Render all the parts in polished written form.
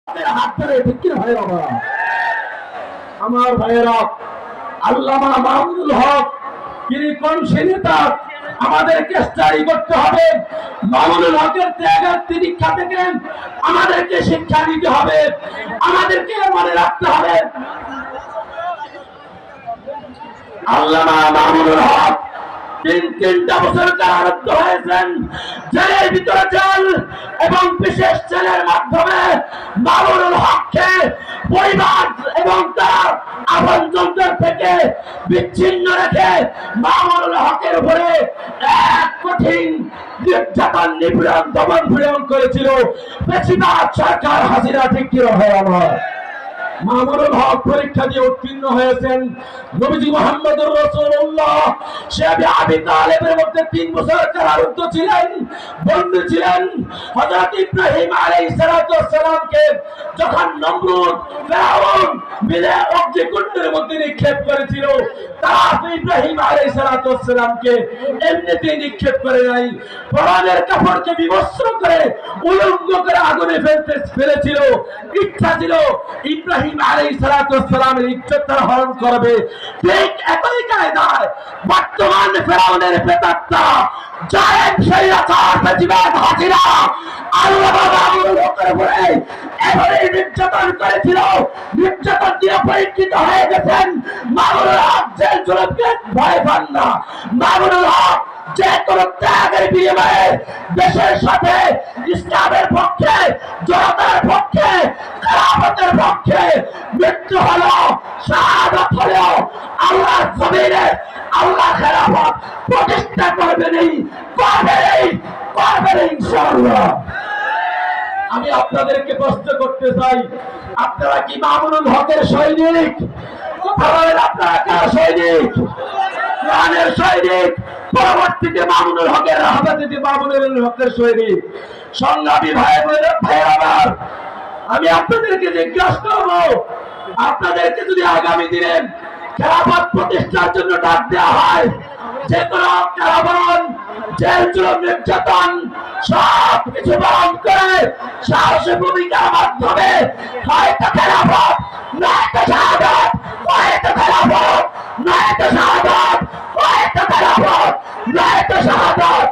হাত ধরে বিক্রি হয় বাবা। আমার ভাইয়েরা, আল্লামা মামুনুল হক তিনি কোন নেতা আমাদেরকে স্টাডি করতে হবে। মামুনুল হকের ত্যাগের তিরিক্ষা থেকে আমাদেরকে শিক্ষা নিতে হবে, আমাদেরকে মনে রাখতে হবে আল্লামা মামুনুল হক তিনটা বছর কারারুদ্ধ হয়েছেন। জেলের ভিতরে জেল এবং বিশেষ জেলের মাধ্যমে মামুনুল হককে পরিবার এবং তার আপনজনদের থেকে বিচ্ছিন্ন রেখে মামুনুল হকের উপরে এক কঠিন নির্যাতন, নিপীড়ন, দমন পীড়ন করেছিল বেশিরভাগ সরকার হাসিনা। ঠিক কি হয় আমার মামুনুল হক পরীক্ষা দিয়ে উত্তীর্ণ হয়েছেন। নবীজি মুহাম্মদুর রাসূলুল্লাহ সাহেব আবি তালেবের মধ্যে 3 বছর কারারুদ্ধ ছিলেন, বন্দী ছিলেন। হযরত ইব্রাহিম আলাইহিস সালাতু ওয়াস সালামকে যখন নমরুদ ফেরাউন মিলে অগ্নিকুণ্ডের মধ্যে নিক্ষেপ করেছিল, তারা ইব্রাহিম আলাইহিস সালাতু ওয়াস সালামকে এমনিতেই নিক্ষেপ করে নাই, পরনের কাপড়কে বিবস্ত্র করে উলঙ্গ করে আগুনে ফেলেছিল। ইচ্ছা ছিল ইব্রাহিম আলাইহিস সালাতু ওয়াস সালামের ইজ্জত তারা হরণ করবে। ঠিক একই কায়দায় বর্তমান ফেরাউনের প্রেতাত্মা জায়েদ শৈলাচার বেজিবাদ হাসিনা আল্লামা মামুনুল হকের উপরে এভাবেই নির্যাতন করেছিল। নির্যাতন দিয়ে পরীক্ষিত হয়ে গেছেন। মামুনুল হক জেল জুলুমকে ভয় পান না। মামুনুল হক যে কোনো ত্যাগের বিনিময়ে দেশের সাথে ইসলামের পক্ষে, জনতার পক্ষে, খেলাফতের পক্ষে মৃত্যু হলো, শাহাদাত হলো, আল্লাহর জমিনে আল্লাহ খেলাফত প্রতিষ্ঠা করবেনই, করবেন ইনশাআল্লাহ। আমি আপনাদেরকে প্রশ্ন করতে চাই, আপনারা কি মামুনুল হকের সৈনিক? আপনারা কার সৈনিক? কোরআনের সৈনিক। পরবর্তীতে মামুনুল হকের রাহবাতিতে মামুনুল হকের সৈনিক। সংগ্রামী ভাইয়ের আমার, আমি আপনাদেরকে জিজ্ঞাসা করবো, আপনাদেরকে যদি আগামী দিনে খেলাফত প্রতিষ্ঠার জন্য ডাক দেওয়া হয়, যে কোনো কারাবরণ, জেল জুলুম, নির্যাতন সব কিছু বরণ করে সাহসী ভূমিকার মাধ্যমে হয়তো খেলাফত, নয়তো শাহাদাত, হয়তো খেলাফত, নয়তো শাহাদাত, হয়তো খেলাফত, নয়তো শাহাদাত,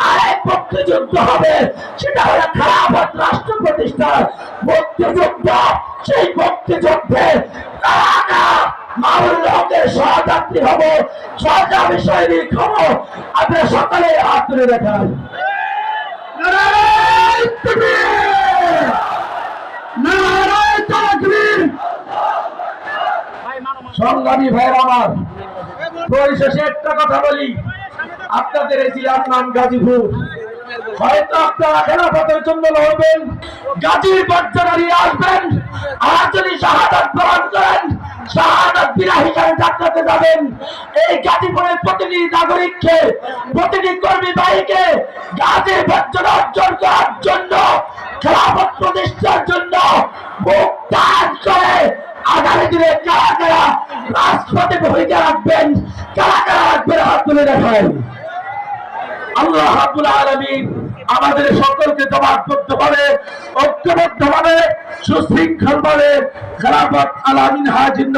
আরেক মুক্তিযুদ্ধ হবে। সেটা হলো খেলাফত রাষ্ট্র প্রতিষ্ঠার মুক্তিযুদ্ধ। সেই মুক্তিযুদ্ধে মামুনুল হকের সহযাত্রী হব, সহযাত্রী সৈনিক হব। আপনারা সকলে হাত তুলে দেখান। নারায়ে তাকবীর, নারায়ে তাকবীর। সংগ্রামী ভাইয়ের আমার, পরিশেষে একটা কথা বলি, আপনাদের এই জেলার নাম গাজীপুর। হয়তো আপনারা খেলাফতের জন্য লড়বেন, গাজীর পর্যায়ে দাঁড়িয়ে আসবেন, আর যদি শাহাদাত বরণ করেন, শাহাদাত বিনা হিসাবে যাত্রাতে যাবেন। এই গাজীপুরের প্রতিটি নাগরিককে, প্রতিটি কর্মী ভাইকে গাজীর পর্যায়ে অর্জন করার জন্য, খেলাফত প্রতিষ্ঠার জন্য মুখ দান করে আগামী দিনে কারা কারা রাজপথে ভূমিকা রাখবেন, কারা কারা রাখবেন, হাত তুলে দেখান। আল্লাহ রাব্বুল আলামিন আমাদের সকলকে জবাববদ্ধভাবে, ঐক্যবদ্ধভাবে, সুশৃঙ্খলভাবে খেলাফত আল-আমিন হাজির